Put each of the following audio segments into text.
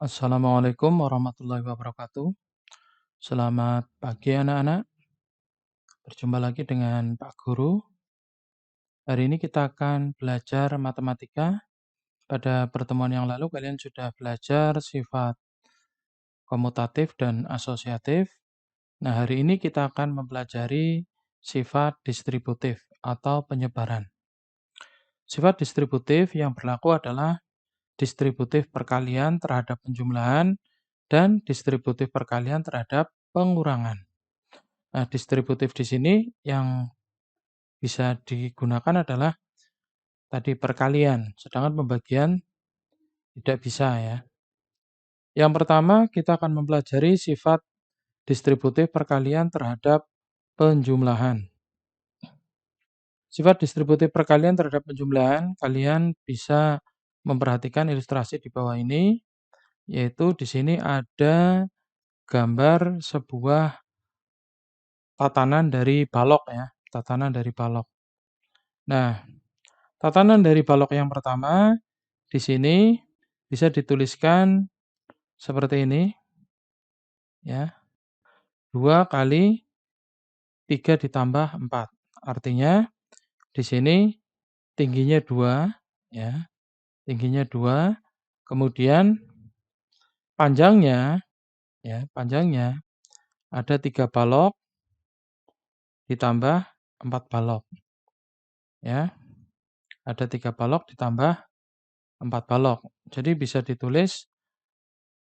Assalamualaikum warahmatullahi wabarakatuh. Selamat pagi anak-anak. Berjumpa lagi dengan Pak Guru. Hari ini kita akan belajar matematika. Pada pertemuan yang lalu kalian sudah belajar sifat komutatif dan asosiatif. Nah, hari ini kita akan mempelajari sifat distributif atau penyebaran. Sifat distributif yang berlaku adalah distributif perkalian terhadap penjumlahan dan distributif perkalian terhadap pengurangan. Nah, distributif di sini yang bisa digunakan adalah tadi perkalian, sedangkan pembagian tidak bisa ya. Yang pertama, kita akan mempelajari sifat distributif perkalian terhadap penjumlahan. Sifat distributif perkalian terhadap penjumlahan, kalian bisa memperhatikan ilustrasi di bawah ini, yaitu di sini ada gambar sebuah tatanan dari balok ya, tatanan dari balok. Nah, tatanan dari balok yang pertama di sini bisa dituliskan seperti ini ya. 2 kali 3 ditambah 4. Artinya di sini tingginya 2 ya, tingginya 2, kemudian panjangnya ya, panjangnya ada 3 balok ditambah 4 balok ya. Ada 3 balok ditambah 4 balok. Jadi bisa ditulis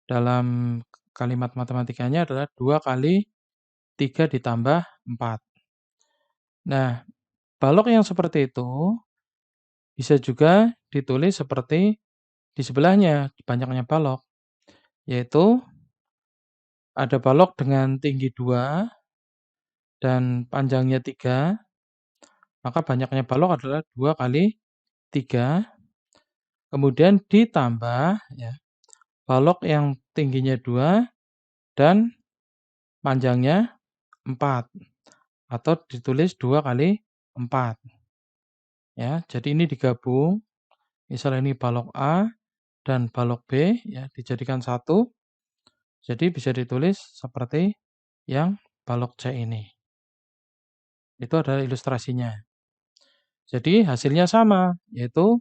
dalam kalimat matematikanya adalah 2 kali 3 ditambah 4. Nah, balok yang seperti itu bisa juga ditulis seperti di sebelahnya, banyaknya balok, yaitu ada balok dengan tinggi 2 dan panjangnya 3, maka banyaknya balok adalah 2 kali 3, kemudian ditambah ya, balok yang tingginya 2 dan panjangnya 4, atau ditulis 2 kali 4. Ya, jadi ini digabung, misalnya ini balok A dan balok B ya, dijadikan satu. Jadi bisa ditulis seperti yang balok C ini. Itu adalah ilustrasinya. Jadi hasilnya sama, yaitu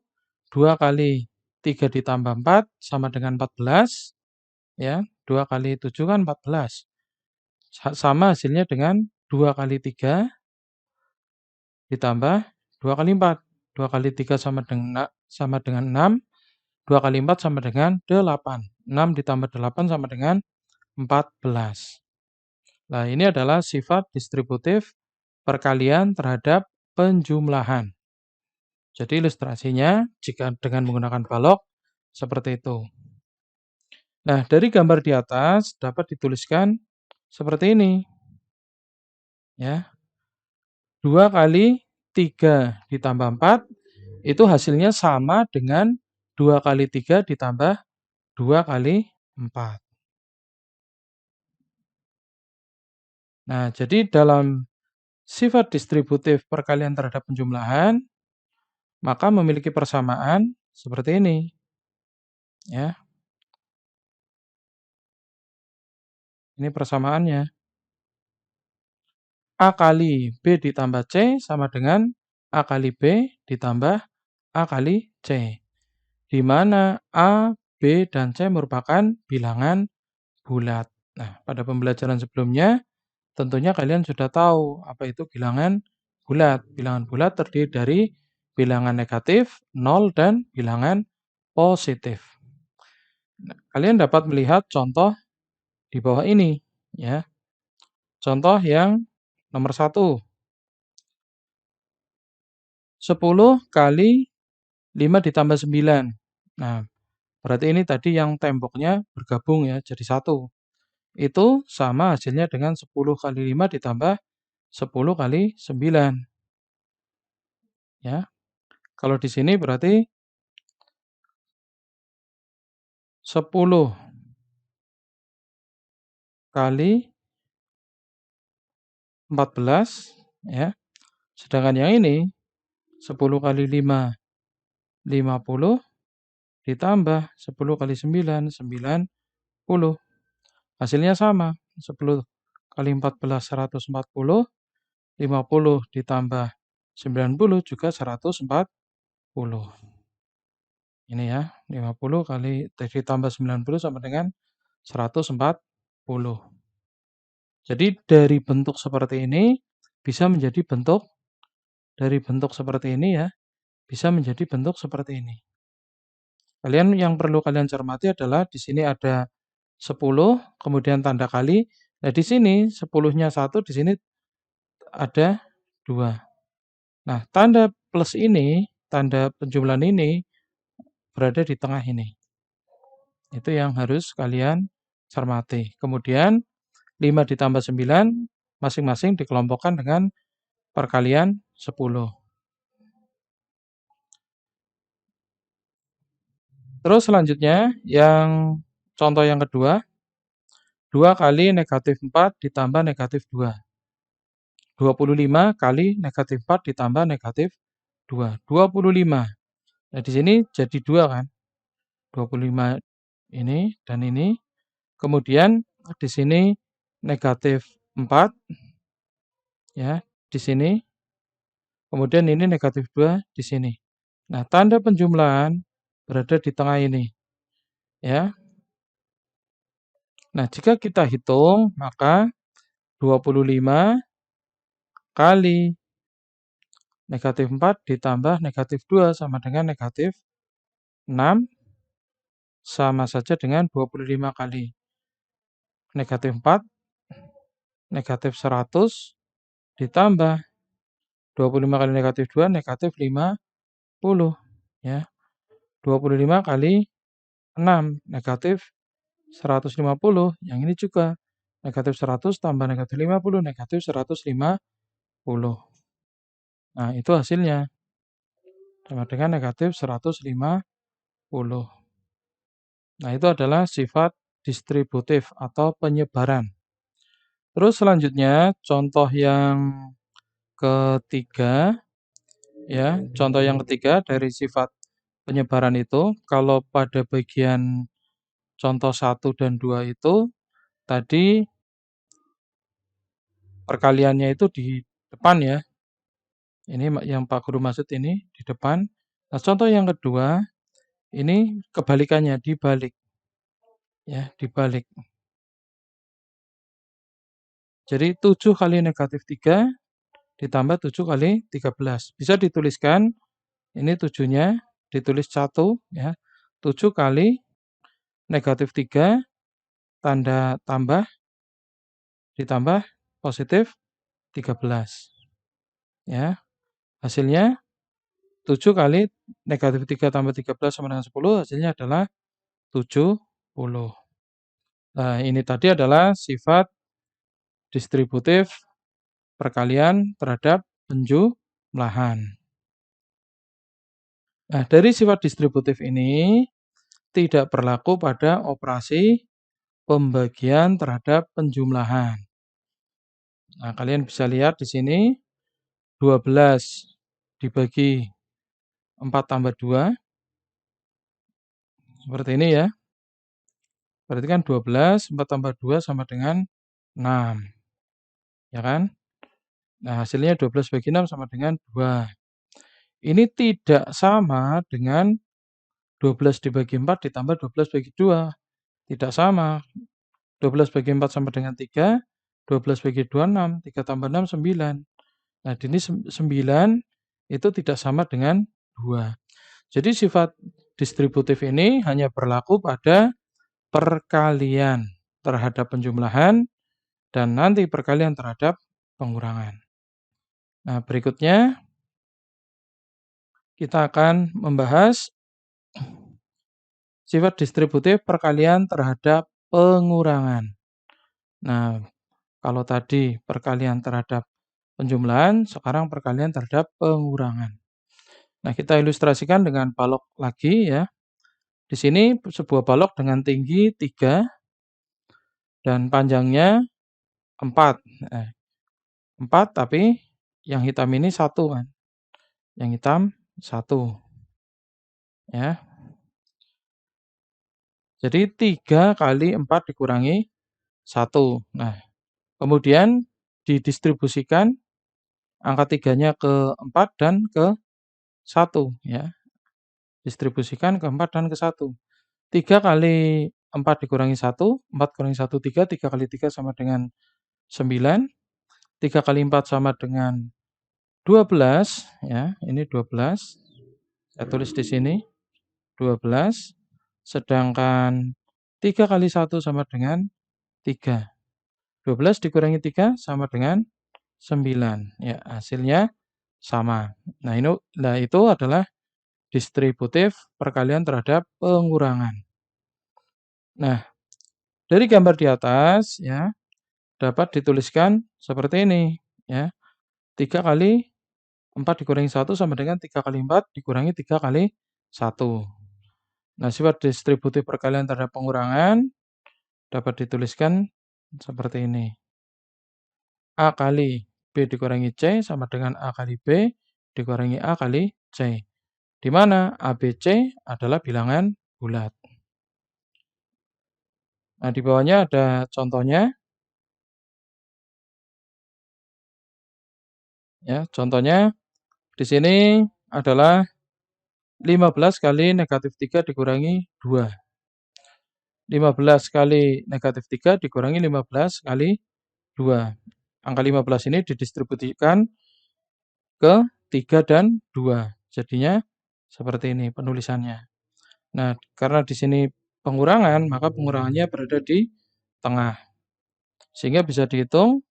2 kali 3 ditambah 4 sama dengan 14. Ya, 2 kali 7 kan 14. Sama hasilnya dengan 2 kali 3 ditambah 2 kali 4. 2 kali 3 sama dengan 6. 2 kali 4 sama dengan 8. 6 ditambah 8 sama dengan 14. Nah, ini adalah sifat distributif perkalian terhadap penjumlahan. Jadi ilustrasinya jika dengan menggunakan balok seperti itu. Nah, dari gambar di atas dapat dituliskan seperti ini. Ya. 2 kali 3 ditambah 4 itu hasilnya sama dengan 2 kali 3 ditambah 2 kali 4. Nah, jadi dalam sifat distributif perkalian terhadap penjumlahan, maka memiliki persamaan seperti ini. Ya, ini persamaannya. A kali B ditambah C sama dengan A kali B ditambah A kali C. Di mana A, B, dan C merupakan bilangan bulat. Nah, pada pembelajaran sebelumnya, tentunya kalian sudah tahu apa itu bilangan bulat. Bilangan bulat terdiri dari bilangan negatif, 0, dan bilangan positif. Nah, kalian dapat melihat contoh di bawah ini. Ya. Contoh yang nomor 1. 10 kali 5 ditambah 9. Nah, berarti ini tadi yang temboknya bergabung ya, jadi 1. Itu sama hasilnya dengan 10 kali 5 ditambah 10 kali 9. Ya. Kalau di sini berarti 10 kali 14 ya. Sedangkan yang ini 10 kali 5 50 ditambah 10 kali 9 9 Hasilnya sama, 10 kali 14, 140, 50 ditambah 90 juga 140. Ini ya, 50 kali ditambah 90 sama dengan 140. Jadi dari bentuk seperti ini bisa menjadi bentuk dari bentuk seperti ini ya, bisa menjadi bentuk seperti ini. Yang perlu kalian cermati adalah di sini ada 10, kemudian tanda kali. Nah, di sini 10-nya 1, di sini ada 2. Nah, tanda plus ini, tanda penjumlahan ini berada di tengah ini. Itu yang harus kalian cermati. Kemudian 5 ditambah 9 masing-masing dikelompokkan dengan perkalian 10. Terus selanjutnya yang contoh yang kedua, 2 kali negatif 4 ditambah negatif 2. 25 kali negatif 4 ditambah negatif 2. 25. Nah, di sini jadi 2 kan. 25 ini dan ini. Kemudian di sini negatif 4 ya, di sini. Kemudian ini negatif 2 di sini. Nah, tanda penjumlahan berada di tengah ini ya. Nah, jika kita hitung maka 25 kali negatif 4 ditambah negatif 2 sama dengan negatif 6 sama saja dengan 25 kali negatif 4 negatif 100 ditambah 25 kali negatif 2 negatif 50 ya. 25 kali 6 negatif 150, yang ini juga negatif 100 tambah negatif 50 negatif 150. Nah, itu hasilnya sama dengan negatif 150. Nah, itu adalah sifat distributif atau penyebaran. Terus selanjutnya contoh yang ketiga ya, contoh yang ketiga dari sifat penyebaran itu kalau pada bagian contoh 1 dan 2 itu tadi perkaliannya itu di depan ya. Ini yang Pak Guru maksud ini di depan. Nah, contoh yang kedua ini kebalikannya dibalik ya, dibalik. Jadi 7 kali negatif 3 ditambah 7 kali 13. Bisa dituliskan, ini 7-nya ditulis 1 ya. 7 kali negatif 3 tanda tambah ditambah positif 13. Ya, hasilnya 7 kali negatif 3 tambah 13 sama dengan 10, hasilnya adalah 70. Nah, ini tadi adalah sifat distributif perkalian terhadap penjumlahan. Nah, dari sifat distributif ini tidak berlaku pada operasi pembagian terhadap penjumlahan. Nah, kalian bisa lihat di sini 12 dibagi 4 tambah 2 seperti ini ya. Berarti kan 12, 4 tambah 2 sama dengan 6. Ya kan? Nah, hasilnya 12 bagi 6 sama dengan 2. Ini tidak sama dengan 12 dibagi 4 ditambah 12 bagi 2. Tidak sama. 12 bagi 4 sama dengan 3. 12 bagi 2, 6. 3 tambah 6, 9. Nah, ini 9 itu tidak sama dengan 2. Jadi sifat distributif ini hanya berlaku pada perkalian terhadap penjumlahan dan nanti perkalian terhadap pengurangan. Nah, berikutnya kita akan membahas sifat distributif perkalian terhadap pengurangan. Nah, kalau tadi perkalian terhadap penjumlahan, sekarang perkalian terhadap pengurangan. Nah, kita ilustrasikan dengan balok lagi ya. Di sini sebuah balok dengan tinggi 3 dan panjangnya 4. 4 tapi yang hitam ini 1 kan. Yang hitam 1 ya. Jadi 3 kali 4 dikurangi 1. Nah, kemudian didistribusikan angka 3-nya ke 4 dan ke 1 ya. Distribusikan ke 4 dan ke 1. 3 kali 4 dikurangi 1, 4 kurangi 1 3, 3 kali 3 sama dengan 9, 3 kali 4 sama dengan 12 ya, ini 12. Saya tulis di sini 12, sedangkan 3 kali 1 sama dengan 3. 12 dikurangi 3 sama dengan 9. Ya, hasilnya sama. Nah, itu adalah distributif perkalian terhadap pengurangan. Nah, dari gambar di atas ya, dapat dituliskan seperti ini ya. 3 kali 4 dikurangi 1 sama dengan 3 kali 4 dikurangi 3 kali 1. Nah, sifat distributif perkalian terhadap pengurangan dapat dituliskan seperti ini. A kali B dikurangi C sama dengan A kali B dikurangi A kali C. Di mana A, B, C adalah bilangan bulat. Nah, di bawahnya ada contohnya. Ya, contohnya di sini adalah 15 kali negatif 3 dikurangi 2. 15 kali negatif 3 dikurangi 15 kali 2. Angka 15 ini didistribusikan ke 3 dan 2. Jadinya seperti ini penulisannya. Nah, karena di sini pengurangan, maka pengurangannya berada di tengah. Sehingga bisa dihitung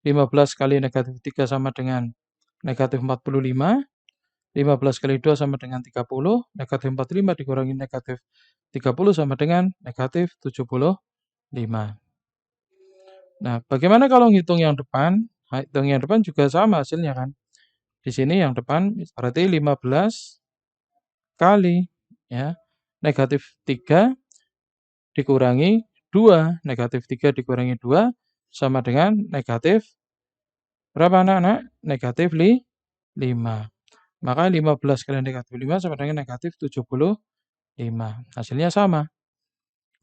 15 kali negatif 3 sama dengan negatif 45. 15 kali 2 sama dengan 30, negatif 45 dikurangi negatif 30 sama dengan negatif 75. Nah, bagaimana kalau ngitung yang depan? Nah, hitung yang depan juga sama hasilnya kan. Di sini yang depan berarti 15 kali ya, negatif 3 dikurangi 2, negatif 3 dikurangi 2 sama dengan negatif berapa anak-anak? Negatif 5. Maka 15 kali negatif 5 sama dengan negatif 75. Hasilnya sama.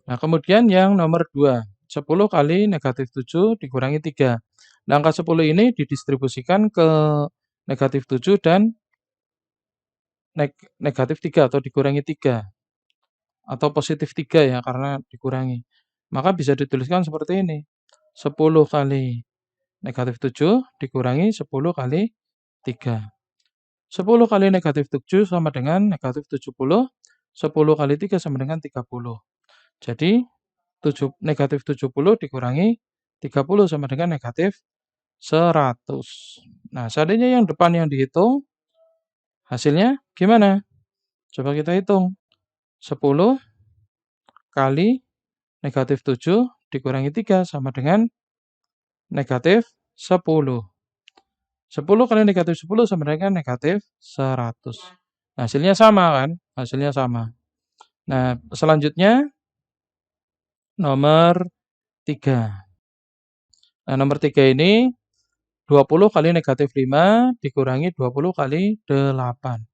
Nah, kemudian yang nomor 2. 10 kali negatif 7 dikurangi 3. Nah, angka 10 ini didistribusikan ke negatif 7 dan negatif 3 atau dikurangi 3. Atau positif 3 ya, karena dikurangi. Maka bisa dituliskan seperti ini. 10 kali negatif 7 dikurangi 10 kali 3. 10 kali negatif 7 sama dengan negatif 70. 10 kali 3 sama dengan 30. Jadi, negatif 70 dikurangi 30 sama dengan negatif 100. Nah, seandainya yang depan yang dihitung, hasilnya gimana? Coba kita hitung. 10 kali negatif 7 dikurangi 3 sama dengan negatif 10. 10 kali negatif 10 sama dengan negatif 100. Nah, hasilnya sama kan? Hasilnya sama. Nah, selanjutnya nomor 3. Nah, nomor 3 ini 20 kali negatif 5 dikurangi 20 kali 8.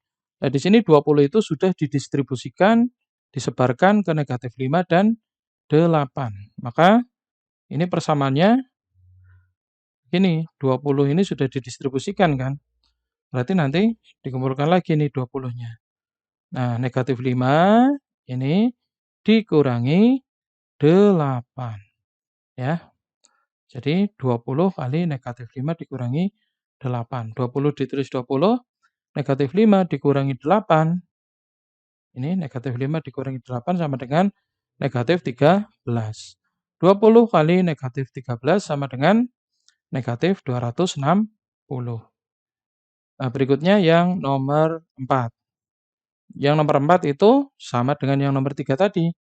Nah, di sini 20 itu sudah didistribusikan, disebarkan ke negatif 5 dan 8. Maka ini persamaannya ini 20 ini sudah didistribusikan kan. Berarti nanti dikumpulkan lagi nih 20-nya. Nah, negatif 5 ini dikurangi 8. Ya. Jadi 20 kali negatif 5 dikurangi 8. 20 ditulis 20, negatif 5 dikurangi 8. Ini negatif 5 dikurangi 8 sama dengan negatif 13. 20 kali negatif 13 sama dengan negatif 260. Nah, berikutnya yang nomor 4. Yang nomor 4 itu sama dengan yang nomor 3 tadi.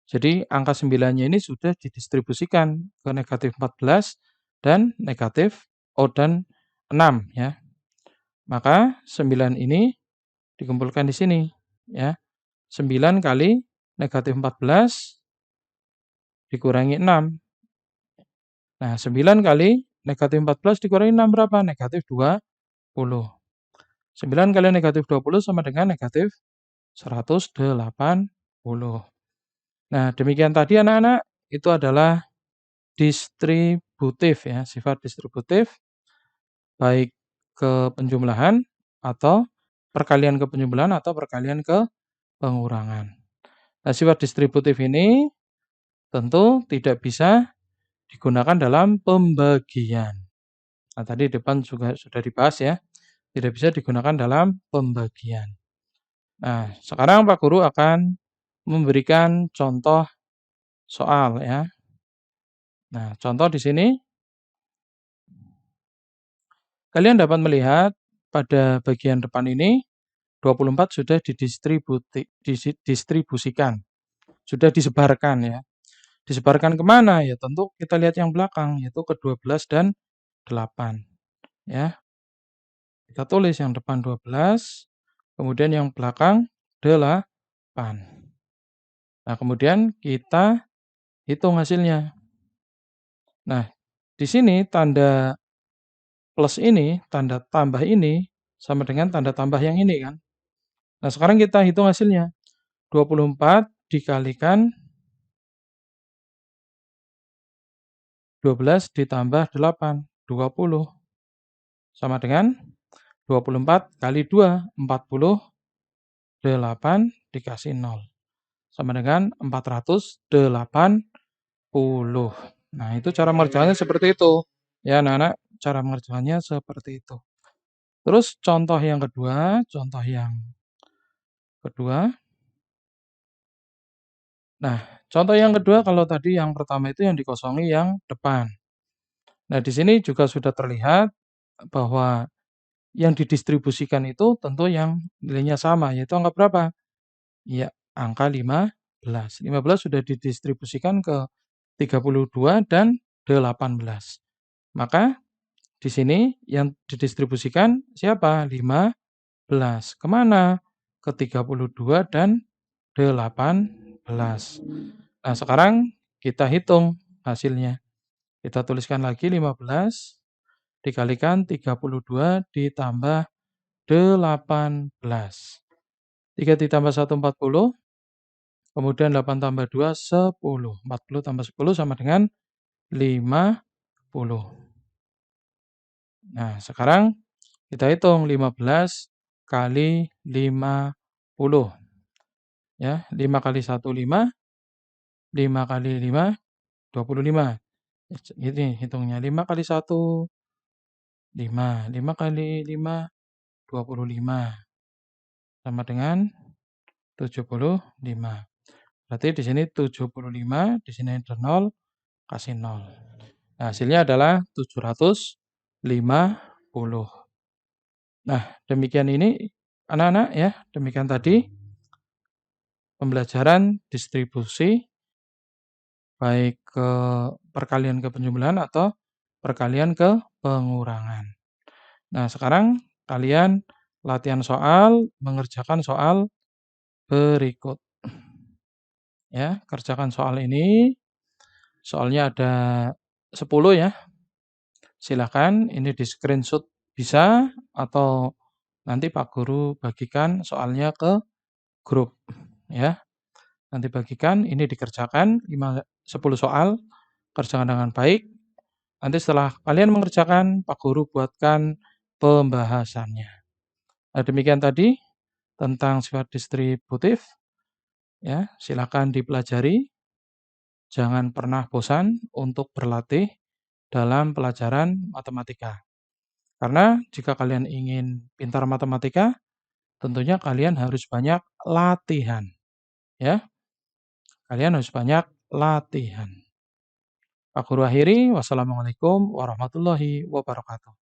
Jadi angka 9-nya ini sudah didistribusikan ke negatif 14 dan negatif dan 6 ya. Maka 9 ini dikumpulkan di sini ya. 9 kali negatif 14 dikurangi 6. Nah, 9 kali negatif 14 dikurangi 6 berapa? Negatif 20. 9 kali negatif 20 sama dengan negatif 180. Nah, demikian tadi anak-anak, itu adalah distributif ya, sifat distributif baik ke penjumlahan atau perkalian ke penjumlahan atau perkalian ke pengurangan. Nah, sifat distributif ini tentu tidak bisa digunakan dalam pembagian. Nah, tadi depan juga sudah dibahas ya, tidak bisa digunakan dalam pembagian. Nah, sekarang Pak Guru akan memberikan contoh soal ya. Nah, contoh di sini kalian dapat melihat pada bagian depan ini 24 sudah didistribusikan, sudah disebarkan ya. Disebarkan kemana? Ya tentu kita lihat yang belakang, yaitu ke 12 dan 8 ya. Kita tulis yang depan 12, kemudian yang belakang 8. Nah, kemudian kita hitung hasilnya. Nah, di sini tanda plus ini, tanda tambah ini sama dengan tanda tambah yang ini kan. Nah, sekarang kita hitung hasilnya. 24 dikalikan 12 ditambah 8, 20. Sama dengan 24 kali 2, 48 dikasih 0. Sama dengan 480. Nah, itu cara mengerjakannya seperti itu. Ya, anak-anak, cara mengerjakannya seperti itu. Terus contoh yang kedua. Nah, contoh yang kedua kalau tadi yang pertama itu yang dikosongi yang depan. Nah, di sini juga sudah terlihat bahwa yang didistribusikan itu tentu yang nilainya sama, yaitu angka berapa? Ya, angka 15. 15 sudah didistribusikan ke 32 dan 18. Maka di sini yang didistribusikan siapa? 15. Kemana? Ke 32 dan 18. Nah, sekarang kita hitung hasilnya. Kita tuliskan lagi 15 dikalikan 32 ditambah 18. 3 ditambah 1, 40. Kemudian 8 tambah 2, 10. 40 tambah 10 sama dengan 50. Nah, sekarang kita hitung 15 kali 50. Ya, 5 kali 1, 5. 5 kali 5, 25. Ini hitungnya 5 kali 1, 5. 5 kali 5, 25. Sama dengan 75. Berarti di sini 75, di sini ada 0, kasih 0. Nah, hasilnya adalah 750. Nah, demikian ini anak-anak ya, demikian tadi pembelajaran distribusi baik ke perkalian ke penjumlahan atau perkalian ke pengurangan. Nah, sekarang kalian latihan soal, mengerjakan soal berikut. Ya, kerjakan soal ini. Soalnya ada 10 ya. Silakan ini di-screenshot bisa atau nanti Pak Guru bagikan soalnya ke grup ya. Nanti bagikan ini dikerjakan 10 soal, kerjakan dengan baik. Nanti setelah kalian mengerjakan, Pak Guru buatkan pembahasannya. Nah, demikian tadi tentang sifat distributif ya. Silakan dipelajari. Jangan pernah bosan untuk berlatih dalam pelajaran matematika. Karena jika kalian ingin pintar matematika, tentunya kalian harus banyak latihan, ya. Kalian harus banyak latihan. Aku akhiri, wassalamualaikum warahmatullahi wabarakatuh.